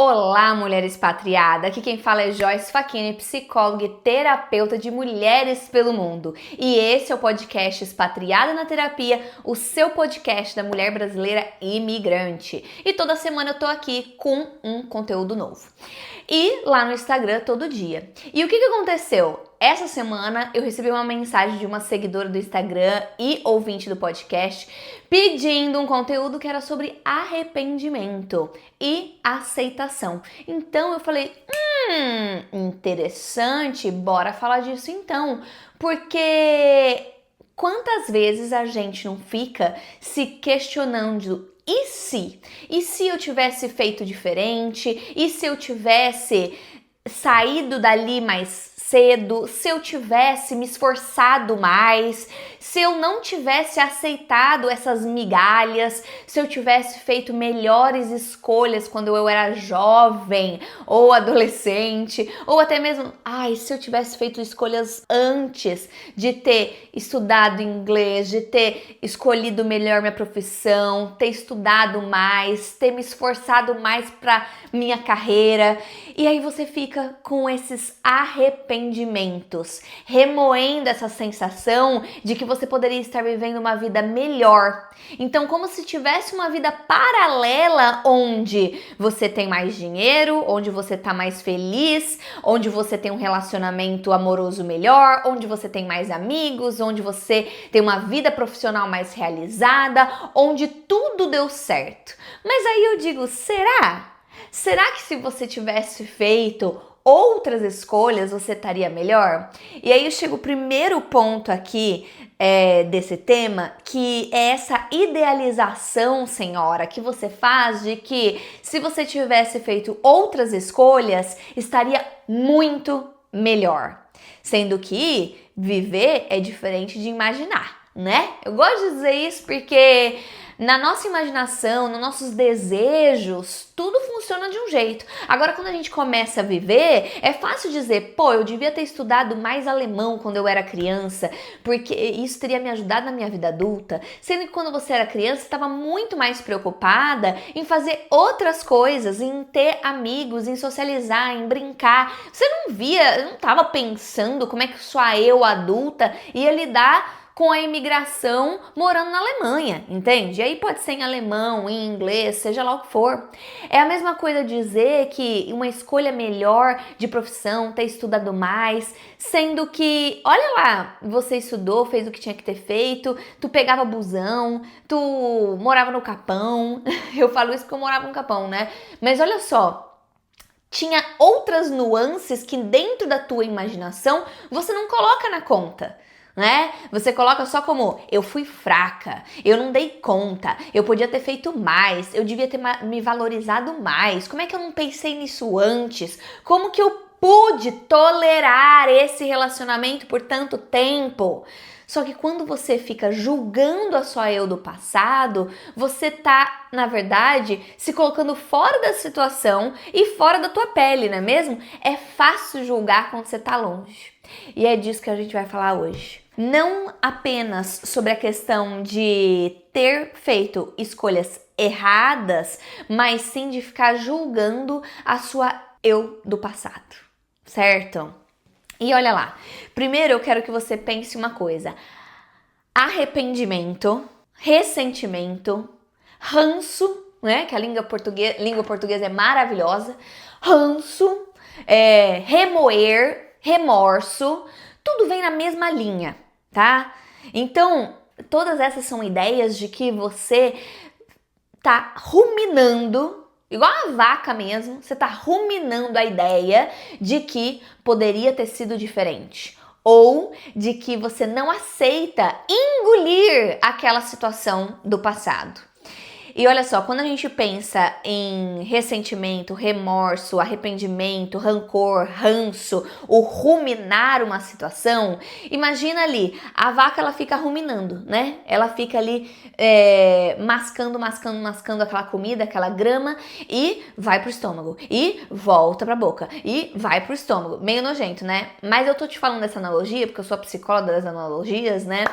Olá, mulher expatriada! Aqui quem fala é Joyce Facchini, psicóloga e terapeuta de mulheres pelo mundo. E esse é o podcast Expatriada na Terapia, o seu podcast da mulher brasileira imigrante. E toda semana eu tô aqui com um conteúdo novo. E lá no Instagram todo dia. E o que aconteceu? Essa semana eu recebi uma mensagem de uma seguidora do Instagram e ouvinte do podcast pedindo um conteúdo que era sobre arrependimento e aceitação. Então eu falei, interessante, bora falar disso então. Porque quantas vezes a gente não fica se questionando e se? E se eu tivesse feito diferente? E se eu tivesse saído dali mais cedo? Se eu tivesse me esforçado mais? Se eu não tivesse aceitado essas migalhas? Se eu tivesse feito melhores escolhas quando eu era jovem ou adolescente? Ou até mesmo, se eu tivesse feito escolhas antes de ter estudado inglês, de ter escolhido melhor minha profissão, ter estudado mais, ter me esforçado mais para minha carreira. E aí você fica com esses arrependimentos, remoendo essa sensação de que você poderia estar vivendo uma vida melhor. Então, como se tivesse uma vida paralela onde você tem mais dinheiro, onde você está mais feliz, onde você tem um relacionamento amoroso melhor, onde você tem mais amigos, onde você tem uma vida profissional mais realizada, onde tudo deu certo. Mas aí eu digo, será? Será que se você tivesse feito outras escolhas, você estaria melhor? E aí eu chego ao primeiro ponto aqui desse tema, que é essa idealização, senhora, que você faz de que se você tivesse feito outras escolhas, estaria muito melhor. Sendo que viver é diferente de imaginar, né? Eu gosto de dizer isso porque na nossa imaginação, nos nossos desejos, tudo funciona de um jeito. Agora, quando a gente começa a viver, é fácil dizer, eu devia ter estudado mais alemão quando eu era criança, porque isso teria me ajudado na minha vida adulta. Sendo que quando você era criança, você estava muito mais preocupada em fazer outras coisas, em ter amigos, em socializar, em brincar. Você não estava pensando como é que sua eu adulta ia lidar com a imigração morando na Alemanha, entende? E aí pode ser em alemão, em inglês, seja lá o que for. É a mesma coisa dizer que uma escolha melhor de profissão, ter estudado mais, sendo que, olha lá, você estudou, fez o que tinha que ter feito, tu pegava busão, tu morava no Capão. Eu falo isso porque eu morava no Capão, né? Mas olha só, tinha outras nuances que dentro da tua imaginação você não coloca na conta, né? Você coloca só como eu fui fraca, eu não dei conta, eu podia ter feito mais, eu devia ter me valorizado mais. Como é que eu não pensei nisso antes? Como que eu pude tolerar esse relacionamento por tanto tempo? Só que quando você fica julgando a sua eu do passado, você tá, na verdade, se colocando fora da situação e fora da tua pele, não é mesmo? É fácil julgar quando você tá longe. E é disso que a gente vai falar hoje. Não apenas sobre a questão de ter feito escolhas erradas, mas sim de ficar julgando a sua eu do passado, certo? E olha lá, primeiro eu quero que você pense uma coisa: arrependimento, ressentimento, ranço, né? Que a língua portuguesa é maravilhosa, ranço, remoer, remorso, tudo vem na mesma linha, tá? Então, todas essas são ideias de que você tá ruminando, igual a vaca mesmo, você tá ruminando a ideia de que poderia ter sido diferente. Ou de que você não aceita engolir aquela situação do passado. E olha só, quando a gente pensa em ressentimento, remorso, arrependimento, rancor, ranço, o ruminar uma situação, imagina ali, a vaca ela fica ruminando, né? Ela fica ali mascando aquela comida, aquela grama e vai pro estômago, e volta pra boca, e vai pro estômago. Meio nojento, né? Mas eu tô te falando dessa analogia, porque eu sou a psicóloga das analogias, né?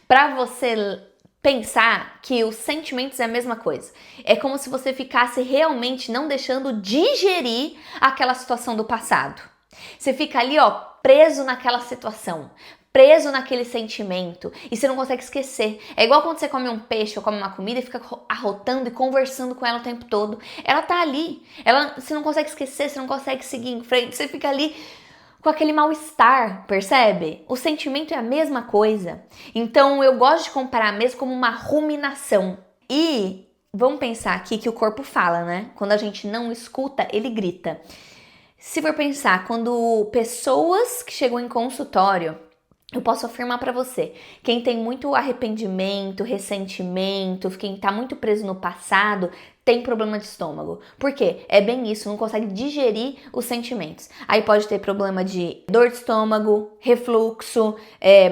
Pra você pensar que os sentimentos é a mesma coisa. É como se você ficasse realmente não deixando digerir aquela situação do passado. Você fica ali, ó, preso naquela situação, preso naquele sentimento e você não consegue esquecer. É igual quando você come um peixe ou come uma comida e fica arrotando e conversando com ela o tempo todo. Ela tá ali, você não consegue esquecer, você não consegue seguir em frente, você fica ali com aquele mal-estar, percebe? O sentimento é a mesma coisa. Então eu gosto de comparar mesmo como uma ruminação. E vamos pensar aqui que o corpo fala, né? Quando a gente não escuta, ele grita. Se for pensar, quando pessoas que chegam em consultório, eu posso afirmar pra você, quem tem muito arrependimento, ressentimento, quem tá muito preso no passado, tem problema de estômago. Por quê? É bem isso, não consegue digerir os sentimentos. Aí pode ter problema de dor de estômago, refluxo,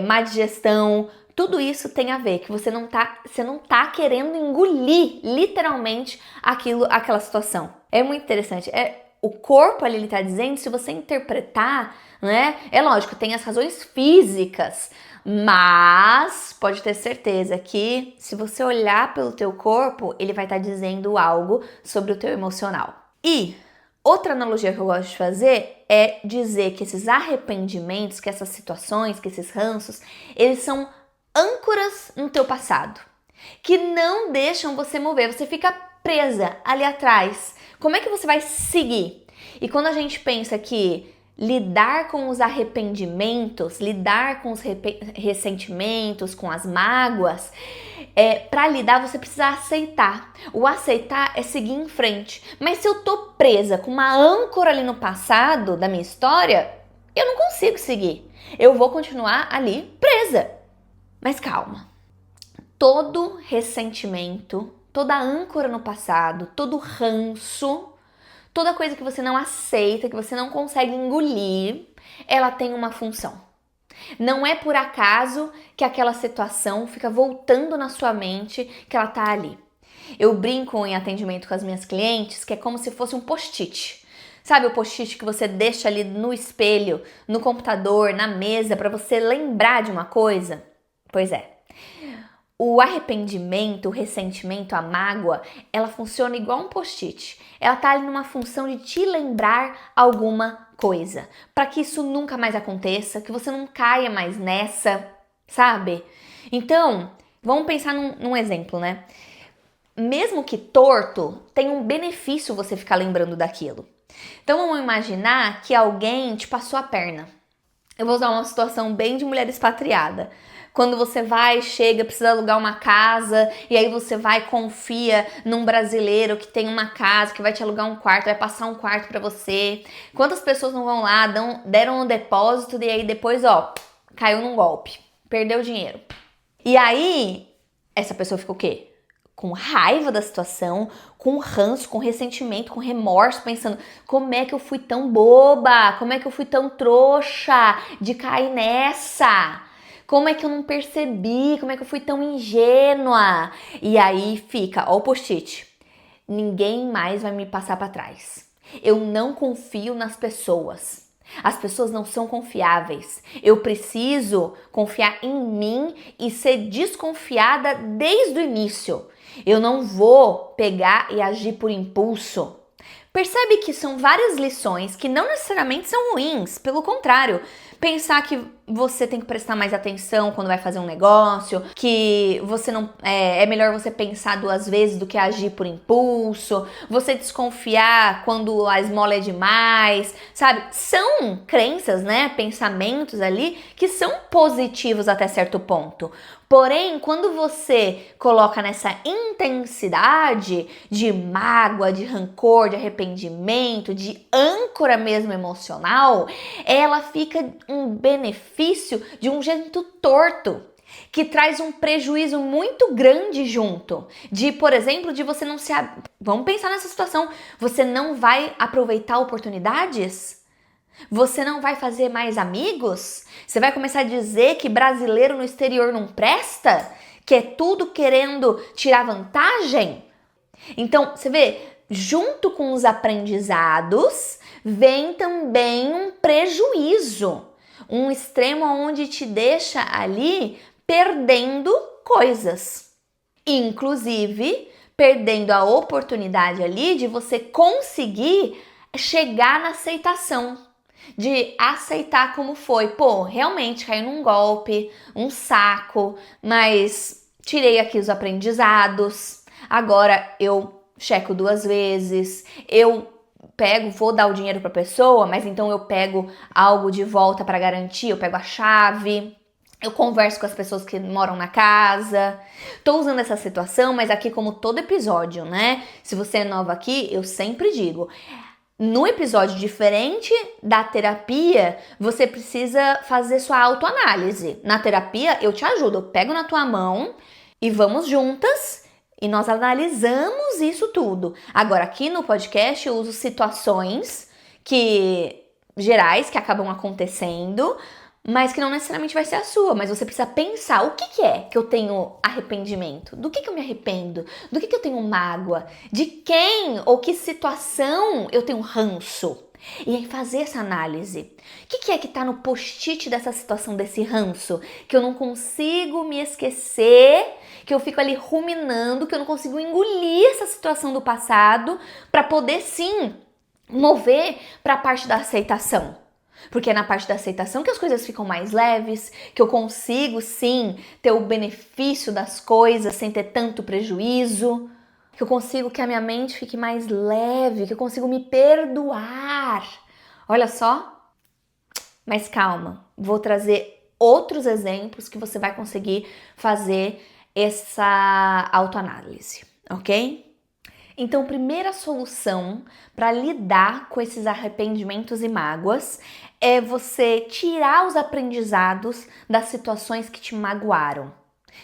má digestão. Tudo isso tem a ver que você não tá querendo engolir literalmente aquela situação. É muito interessante. O corpo ali ele tá dizendo, se você interpretar, né? É lógico, tem as razões físicas, mas pode ter certeza que se você olhar pelo teu corpo, ele vai estar dizendo algo sobre o teu emocional. E outra analogia que eu gosto de fazer é dizer que esses arrependimentos, que essas situações, que esses ranços, eles são âncoras no teu passado, que não deixam você mover, você fica presa ali atrás. Como é que você vai seguir? E quando a gente pensa que lidar com os arrependimentos, lidar com os ressentimentos, com as mágoas, para lidar você precisa aceitar. O aceitar é seguir em frente. Mas se eu tô presa com uma âncora ali no passado da minha história, eu não consigo seguir. Eu vou continuar ali presa. Mas calma. Todo ressentimento, toda âncora no passado, todo ranço, toda coisa que você não aceita, que você não consegue engolir, ela tem uma função. Não é por acaso que aquela situação fica voltando na sua mente, que ela tá ali. Eu brinco em atendimento com as minhas clientes que é como se fosse um post-it. Sabe o post-it que você deixa ali no espelho, no computador, na mesa, para você lembrar de uma coisa? Pois é. O arrependimento, o ressentimento, a mágoa, ela funciona igual um post-it. Ela tá ali numa função de te lembrar alguma coisa, para que isso nunca mais aconteça, que você não caia mais nessa, sabe? Então, vamos pensar num exemplo, né? Mesmo que torto, tem um benefício você ficar lembrando daquilo. Então, vamos imaginar que alguém te passou a perna. Eu vou usar uma situação bem de mulher expatriada. Quando você chega, precisa alugar uma casa, e aí você confia num brasileiro que tem uma casa, que vai te alugar um quarto, vai passar um quarto pra você. Quantas pessoas não vão lá, deram um depósito, e aí depois, caiu num golpe, perdeu o dinheiro. E aí, essa pessoa fica o quê? Com raiva da situação, com ranço, com ressentimento, com remorso, pensando como é que eu fui tão boba, como é que eu fui tão trouxa de cair nessa, como é que eu não percebi, como é que eu fui tão ingênua. E aí fica, ó o post-it, ninguém mais vai me passar para trás. Eu não confio nas pessoas. As pessoas não são confiáveis. Eu preciso confiar em mim e ser desconfiada desde o início. Eu não vou pegar e agir por impulso. Percebe que são várias lições que não necessariamente são ruins, pelo contrário. Pensar que você tem que prestar mais atenção quando vai fazer um negócio, que você não é melhor você pensar 2 vezes do que agir por impulso, você desconfiar quando a esmola é demais, sabe? São crenças, né? Pensamentos ali que são positivos até certo ponto. Porém, quando você coloca nessa intensidade de mágoa, de rancor, de arrependimento, de âncora mesmo emocional, ela fica um benefício de um jeito torto, que traz um prejuízo muito grande junto. De, por exemplo, de você não se... Vamos pensar nessa situação. Você não vai aproveitar oportunidades? Você não vai fazer mais amigos? Você vai começar a dizer que brasileiro no exterior não presta? Que é tudo querendo tirar vantagem? Então, você vê, junto com os aprendizados, vem também um prejuízo. Um extremo onde te deixa ali perdendo coisas. inclusive perdendo a oportunidade ali de você conseguir chegar na aceitação, de aceitar como foi. Pô, realmente caí num golpe, um saco, mas tirei aqui os aprendizados. Agora eu checo 2 vezes, eu vou dar o dinheiro para a pessoa, mas então eu pego algo de volta para garantir, eu pego a chave. Eu converso com as pessoas que moram na casa. Tô usando essa situação, mas aqui como todo episódio, né? Se você é nova aqui, eu sempre digo, no episódio diferente da terapia, você precisa fazer sua autoanálise. Na terapia, eu te ajudo, eu pego na tua mão e vamos juntas e nós analisamos isso tudo. Agora, aqui no podcast, eu uso situações gerais que acabam acontecendo, mas que não necessariamente vai ser a sua, mas você precisa pensar o que é que eu tenho arrependimento, do que eu me arrependo, do que eu tenho mágoa, de quem ou que situação eu tenho ranço. E aí fazer essa análise. O que é que tá no post-it dessa situação, desse ranço, que eu não consigo me esquecer, que eu fico ali ruminando, que eu não consigo engolir essa situação do passado para poder sim mover para a parte da aceitação. Porque é na parte da aceitação que as coisas ficam mais leves, que eu consigo sim ter o benefício das coisas sem ter tanto prejuízo, que eu consigo que a minha mente fique mais leve, que eu consigo me perdoar. Olha só, mas calma, vou trazer outros exemplos que você vai conseguir fazer essa autoanálise, ok? Então, primeira solução para lidar com esses arrependimentos e mágoas é você tirar os aprendizados das situações que te magoaram.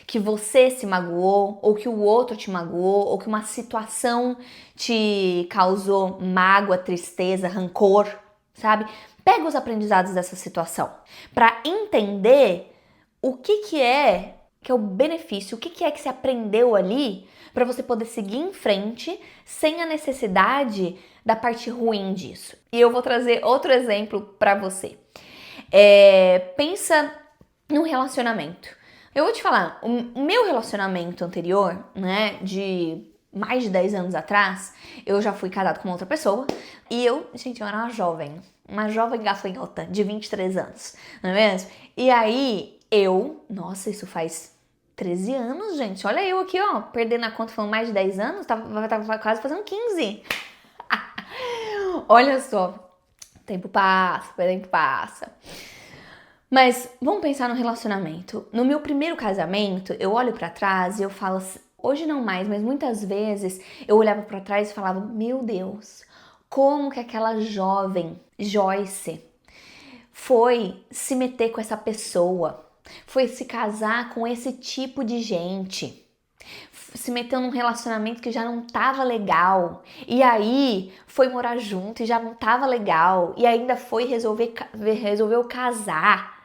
Que você se magoou, ou que o outro te magoou, ou que uma situação te causou mágoa, tristeza, rancor, sabe? Pega os aprendizados dessa situação para entender o que é o benefício, o que é que se aprendeu ali para você poder seguir em frente sem a necessidade da parte ruim disso. E eu vou trazer outro exemplo para você. Pensa num relacionamento. Eu vou te falar, o meu relacionamento anterior, né, de mais de 10 anos atrás, eu já fui casada com outra pessoa e eu era uma jovem gafanhota de 23 anos, não é mesmo? E aí nossa, isso faz 13 anos, gente. Olha eu aqui, ó, perdendo a conta, falando mais de 10 anos, tava quase fazendo 15. Olha só, o tempo passa. Mas vamos pensar no relacionamento. No meu primeiro casamento, eu olho pra trás e eu falo assim, hoje não mais, mas muitas vezes eu olhava pra trás e falava, meu Deus, como que aquela jovem Joyce foi se meter com essa pessoa, foi se casar com esse tipo de gente, se meteu num relacionamento que já não tava legal, e aí foi morar junto e já não tava legal, e ainda resolveu casar.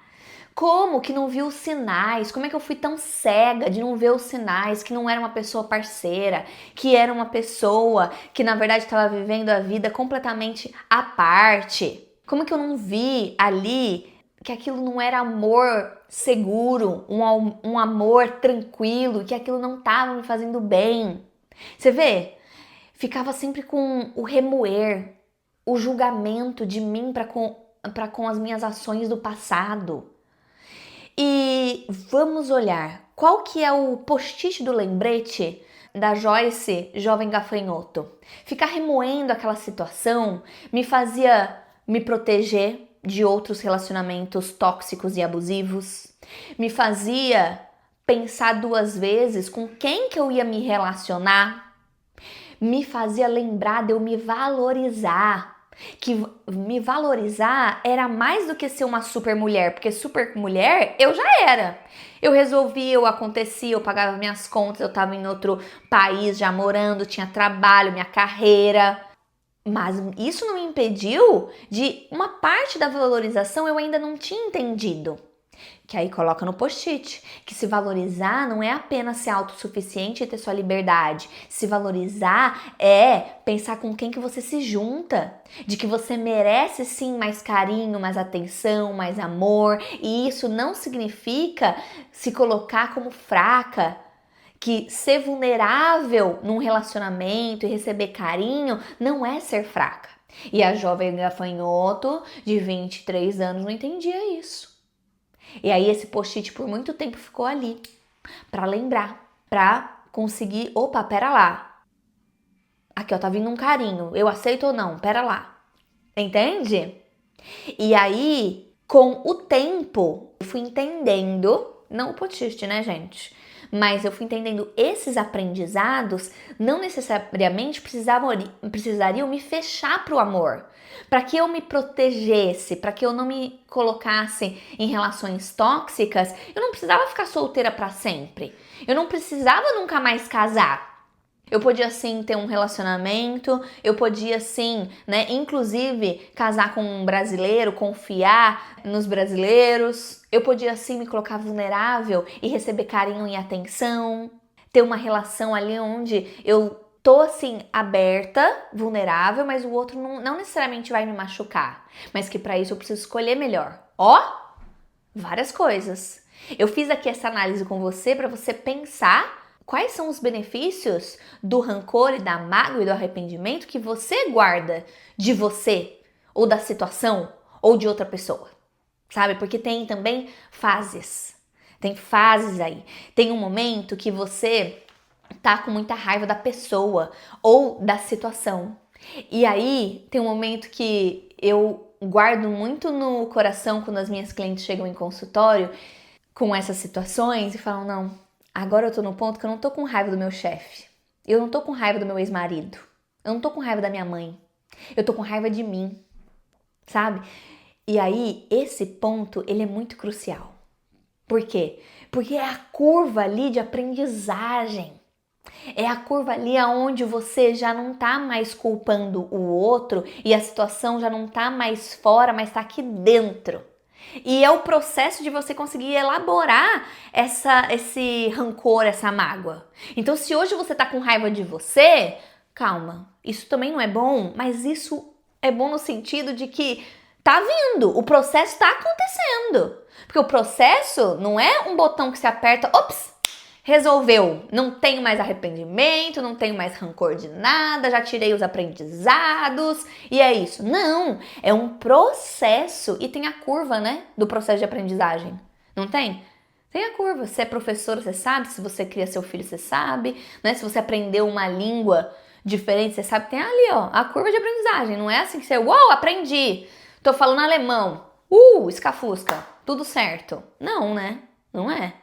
Como que não viu os sinais? Como é que eu fui tão cega de não ver os sinais, que não era uma pessoa parceira, que era uma pessoa que na verdade estava vivendo a vida completamente à parte? Como que eu não vi ali que aquilo não era amor seguro, um amor tranquilo, que aquilo não estava me fazendo bem? Você vê? Ficava sempre com o remoer, o julgamento de mim para com as minhas ações do passado. E vamos olhar, qual que é o post-it do lembrete da Joyce, jovem gafanhoto? Ficar remoendo aquela situação me fazia me proteger de outros relacionamentos tóxicos e abusivos, me fazia pensar 2 vezes com quem que eu ia me relacionar, me fazia lembrar de eu me valorizar, que me valorizar era mais do que ser uma super mulher, porque super mulher eu já era. Eu resolvia, eu acontecia, eu pagava minhas contas, eu tava em outro país já morando, tinha trabalho, minha carreira. Mas isso não me impediu de uma parte da valorização eu ainda não tinha entendido. Que aí coloca no post-it, que se valorizar não é apenas ser autossuficiente e ter sua liberdade. Se valorizar é pensar com quem que você se junta, de que você merece sim mais carinho, mais atenção, mais amor, e isso não significa se colocar como fraca, que ser vulnerável num relacionamento e receber carinho não é ser fraca. E a jovem gafanhoto de 23 anos não entendia isso. E aí esse post-it por muito tempo ficou ali, pra lembrar, pra conseguir, opa, pera lá. Aqui, ó, tá vindo um carinho, eu aceito ou não? Pera lá. Entende? E aí, com o tempo, eu fui entendendo, não o post-it, né, gente? Mas eu fui entendendo esses aprendizados não necessariamente precisariam me fechar para o amor. Para que eu me protegesse, para que eu não me colocasse em relações tóxicas, eu não precisava ficar solteira para sempre. Eu não precisava nunca mais casar. Eu podia sim ter um relacionamento, eu podia sim, né, inclusive casar com um brasileiro, confiar nos brasileiros. Eu podia sim me colocar vulnerável e receber carinho e atenção. Ter uma relação ali onde eu tô assim aberta, vulnerável, mas o outro não necessariamente vai me machucar. Mas que para isso eu preciso escolher melhor. Ó, várias coisas. Eu fiz aqui essa análise com você para você pensar quais são os benefícios do rancor e da mágoa e do arrependimento que você guarda de você, ou da situação, ou de outra pessoa, sabe? Porque tem também fases. Tem fases aí. Tem um momento que você tá com muita raiva da pessoa ou da situação. E aí tem um momento que eu guardo muito no coração quando as minhas clientes chegam em consultório com essas situações e falam, não, agora eu tô no ponto que eu não tô com raiva do meu chefe. Eu não tô com raiva do meu ex-marido. Eu não tô com raiva da minha mãe. Eu tô com raiva de mim, sabe? E aí, esse ponto, ele é muito crucial. Por quê? Porque é a curva ali de aprendizagem. É a curva ali onde você já não tá mais culpando o outro e a situação já não tá mais fora, mas tá aqui dentro. E é o processo de você conseguir elaborar esse rancor, essa mágoa. Então, se hoje você tá com raiva de você, calma, isso também não é bom, mas isso é bom no sentido de que tá vindo, o processo tá acontecendo. Porque o processo não é um botão que se aperta, ops, resolveu, não tenho mais arrependimento, não tenho mais rancor de nada, já tirei os aprendizados e é isso. Não, é um processo e tem a curva, né, do processo de aprendizagem, não tem? Tem a curva, se é professor você sabe, se você cria seu filho você sabe, né, se você aprendeu uma língua diferente você sabe, tem ali ó, a curva de aprendizagem, não é assim que você, uau, aprendi, tô falando alemão, escafusca, tudo certo. Não, né, não é.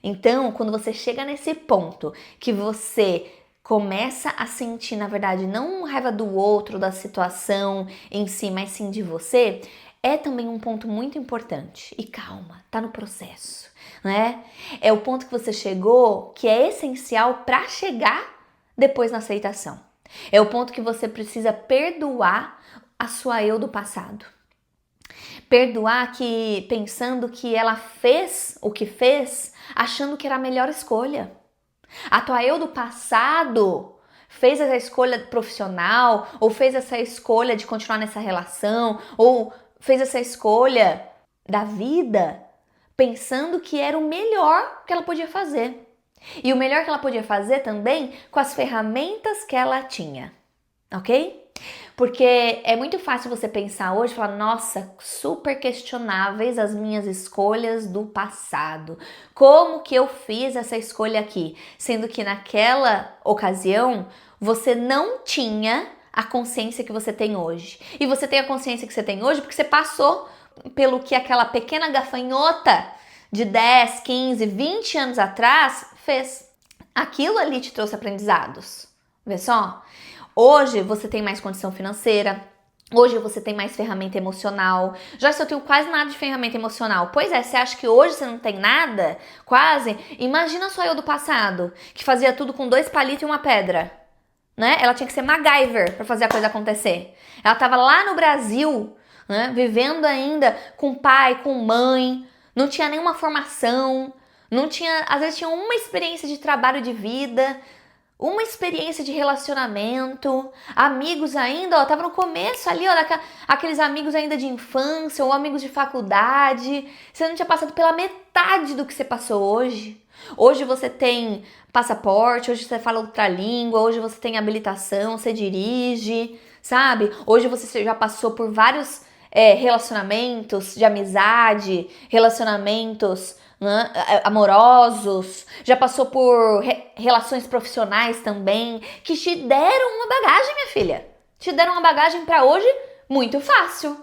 Então, quando você chega nesse ponto que você começa a sentir, na verdade, não raiva do outro, da situação em si, mas sim de você, é também um ponto muito importante. E calma, tá no processo, né? É o ponto que você chegou que é essencial para chegar depois na aceitação. É o ponto que você precisa perdoar a sua eu do passado. Perdoar que pensando que ela fez o que fez, achando que era a melhor escolha. A tua eu do passado fez essa escolha profissional, ou fez essa escolha de continuar nessa relação, ou fez essa escolha da vida, pensando que era o melhor que ela podia fazer. E o melhor que ela podia fazer também com as ferramentas que ela tinha, ok? Porque é muito fácil você pensar hoje e falar, nossa, super questionáveis as minhas escolhas do passado. Como que eu fiz essa escolha aqui? Sendo que naquela ocasião você não tinha a consciência que você tem hoje. E você tem a consciência que você tem hoje porque você passou pelo que aquela pequena gafanhota de 10, 15, 20 anos atrás fez. Aquilo ali te trouxe aprendizados. Vê só? Hoje você tem mais condição financeira, hoje você tem mais ferramenta emocional. Já se eu tenho quase nada de ferramenta emocional. Pois é, você acha que hoje você não tem nada? Quase? Imagina só eu do passado, que fazia tudo com 2 palitos e uma pedra. Né? Ela tinha que ser MacGyver para fazer a coisa acontecer. Ela estava lá no Brasil, né, vivendo ainda com pai, com mãe, não tinha nenhuma formação, não tinha, às vezes tinha uma experiência de trabalho de vida, uma experiência de relacionamento, amigos ainda, ó, tava no começo ali, ó, aqueles amigos ainda de infância ou amigos de faculdade, você não tinha passado pela metade do que você passou hoje. Hoje você tem passaporte, hoje você fala outra língua, hoje você tem habilitação, você dirige, sabe? Hoje você já passou por vários relacionamentos de amizade, relacionamentos, né, amorosos, já passou por relações profissionais também, que te deram uma bagagem, minha filha. Te deram uma bagagem para hoje muito fácil.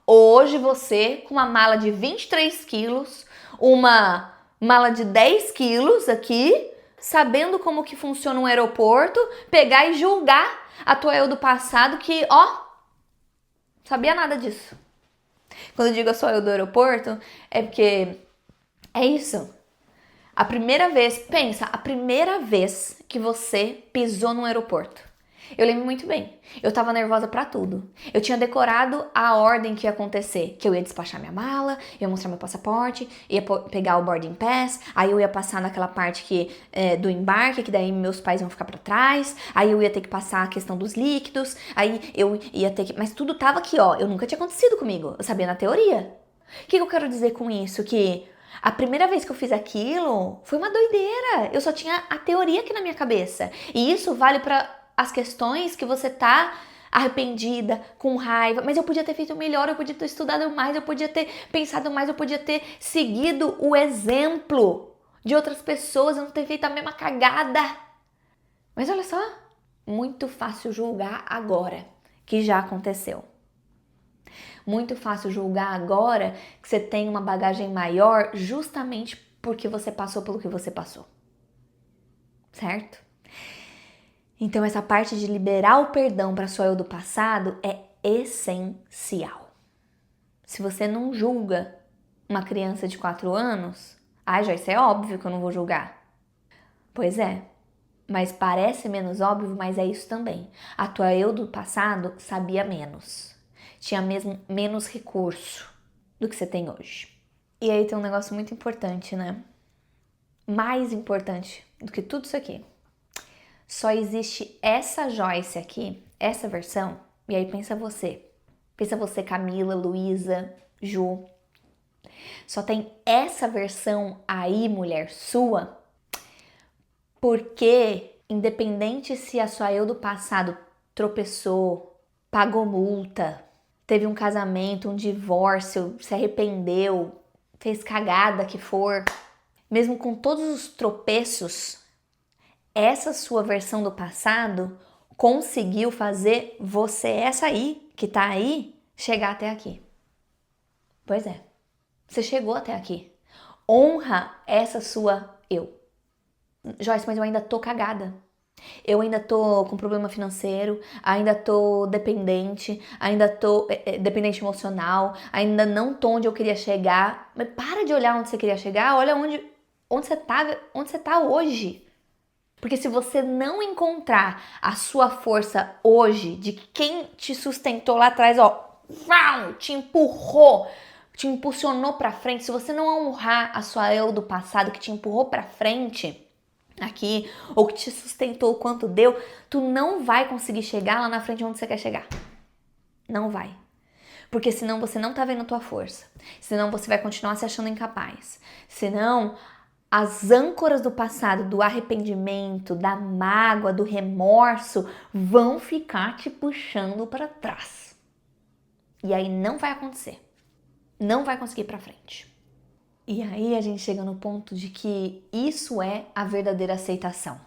Hoje você, com uma mala de 23 quilos, uma mala de 10 quilos aqui, sabendo como que funciona um aeroporto, pegar e julgar a tua eu do passado que, sabia nada disso. Quando eu digo eu sou eu do aeroporto, é porque é isso. A primeira vez que você pisou no aeroporto. Eu lembro muito bem. Eu tava nervosa pra tudo. Eu tinha decorado a ordem que ia acontecer. Que eu ia despachar minha mala, ia mostrar meu passaporte, ia pegar o boarding pass, aí eu ia passar naquela parte do embarque, que daí meus pais iam ficar pra trás, aí eu ia ter que passar a questão dos líquidos, aí eu ia ter que... Mas tudo tava aqui, eu nunca tinha acontecido comigo. Eu sabia na teoria. O que eu quero dizer com isso? Que a primeira vez que eu fiz aquilo foi uma doideira. Eu só tinha a teoria aqui na minha cabeça. E isso vale pra as questões que você tá arrependida, com raiva, mas eu podia ter feito melhor, eu podia ter estudado mais, eu podia ter pensado mais, eu podia ter seguido o exemplo de outras pessoas, eu não ter feito a mesma cagada. Mas olha só, muito fácil julgar agora, que já aconteceu. Muito fácil julgar agora que você tem uma bagagem maior justamente porque você passou pelo que você passou. Certo? Então essa parte de liberar o perdão para sua eu do passado é essencial. Se você não julga uma criança de 4 anos, Joyce, é óbvio que eu não vou julgar. Pois é, mas parece menos óbvio, mas é isso também. A tua eu do passado sabia menos. Tinha mesmo menos recurso do que você tem hoje. E aí tem um negócio muito importante, né? Mais importante do que tudo isso aqui. Só existe essa Joyce aqui, essa versão, e aí pensa você. Pensa você, Camila, Luísa, Ju. Só tem essa versão aí, mulher sua, porque independente se a sua eu do passado tropeçou, pagou multa, teve um casamento, um divórcio, se arrependeu, fez cagada que for, mesmo com todos os tropeços, essa sua versão do passado conseguiu fazer você, essa aí, que tá aí, chegar até aqui. Pois é, você chegou até aqui. Honra essa sua eu. Joyce, mas eu ainda tô cagada. Eu ainda tô com problema financeiro, ainda tô dependente, ainda tô dependente emocional, ainda não tô onde eu queria chegar. Mas para de olhar onde você queria chegar, olha onde você tá hoje. Porque se você não encontrar a sua força hoje, de quem te sustentou lá atrás, te empurrou, te impulsionou pra frente, se você não honrar a sua eu do passado que te empurrou pra frente aqui, ou que te sustentou o quanto deu, tu não vai conseguir chegar lá na frente onde você quer chegar. Não vai. Porque senão você não tá vendo a tua força. Senão você vai continuar se achando incapaz. Senão as âncoras do passado, do arrependimento, da mágoa, do remorso, vão ficar te puxando para trás. E aí não vai acontecer. Não vai conseguir ir para frente. E aí a gente chega no ponto de que isso é a verdadeira aceitação.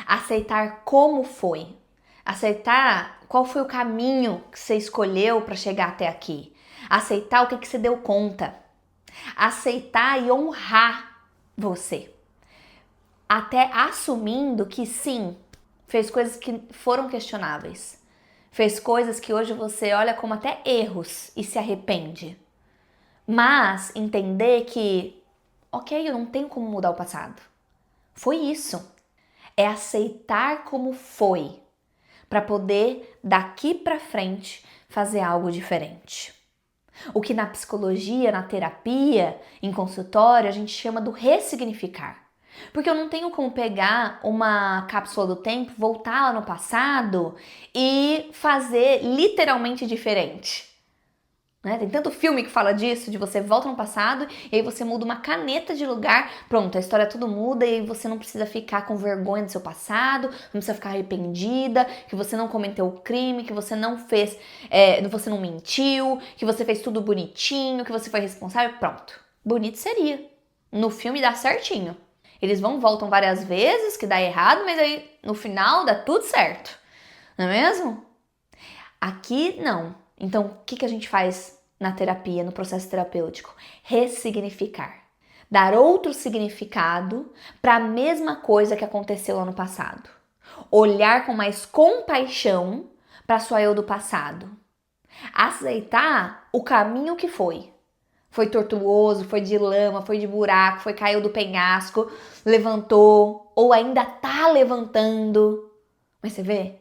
Aceitar como foi. Aceitar qual foi o caminho que você escolheu para chegar até aqui. Aceitar o que você deu conta. Aceitar e honrar você. Até assumindo que sim, fez coisas que foram questionáveis. Fez coisas que hoje você olha como até erros e se arrepende. Mas entender que, ok, eu não tenho como mudar o passado. Foi isso. É aceitar como foi, para poder daqui para frente fazer algo diferente. O que na psicologia, na terapia, em consultório, a gente chama do ressignificar. Porque eu não tenho como pegar uma cápsula do tempo, voltar lá no passado e fazer literalmente diferente. Né? Tem tanto filme que fala disso, de você volta no passado e aí você muda uma caneta de lugar, pronto, a história tudo muda e aí você não precisa ficar com vergonha do seu passado, não precisa ficar arrependida, que você não cometeu o crime, que você não fez, você não mentiu, que você fez tudo bonitinho, que você foi responsável, pronto. Bonito seria. No filme dá certinho. Eles voltam várias vezes, que dá errado, mas aí no final dá tudo certo. Não é mesmo? Aqui não. Então, o que a gente faz na terapia, no processo terapêutico? Ressignificar. Dar outro significado para a mesma coisa que aconteceu lá no passado. Olhar com mais compaixão para sua eu do passado. Aceitar o caminho que foi. Foi tortuoso, foi de lama, foi de buraco, caiu do penhasco, levantou ou ainda tá levantando. Mas você vê?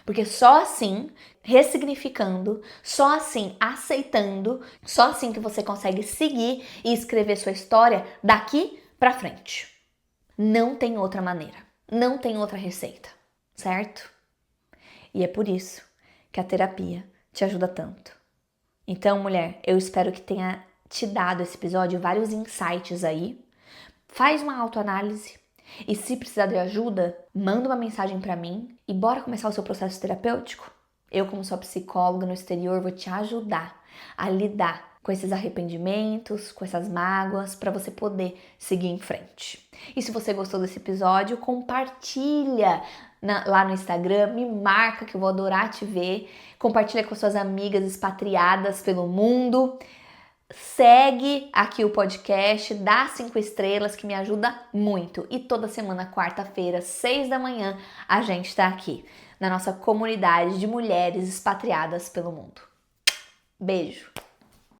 Porque só assim, ressignificando, só assim, aceitando, só assim que você consegue seguir e escrever sua história daqui pra frente. Não tem outra maneira, não tem outra receita, certo? E é por isso que a terapia te ajuda tanto. Então, mulher, eu espero que tenha te dado esse episódio vários insights aí. Faz uma autoanálise. E se precisar de ajuda, manda uma mensagem pra mim e bora começar o seu processo terapêutico. Eu, como sua psicóloga no exterior, vou te ajudar a lidar com esses arrependimentos, com essas mágoas, para você poder seguir em frente. E se você gostou desse episódio, compartilha lá no Instagram, me marca que eu vou adorar te ver. Compartilha com suas amigas expatriadas pelo mundo. Segue aqui o podcast, dá 5 estrelas que me ajuda muito. E toda semana, quarta-feira, 6 da manhã, a gente tá aqui na nossa comunidade de mulheres expatriadas pelo mundo. Beijo!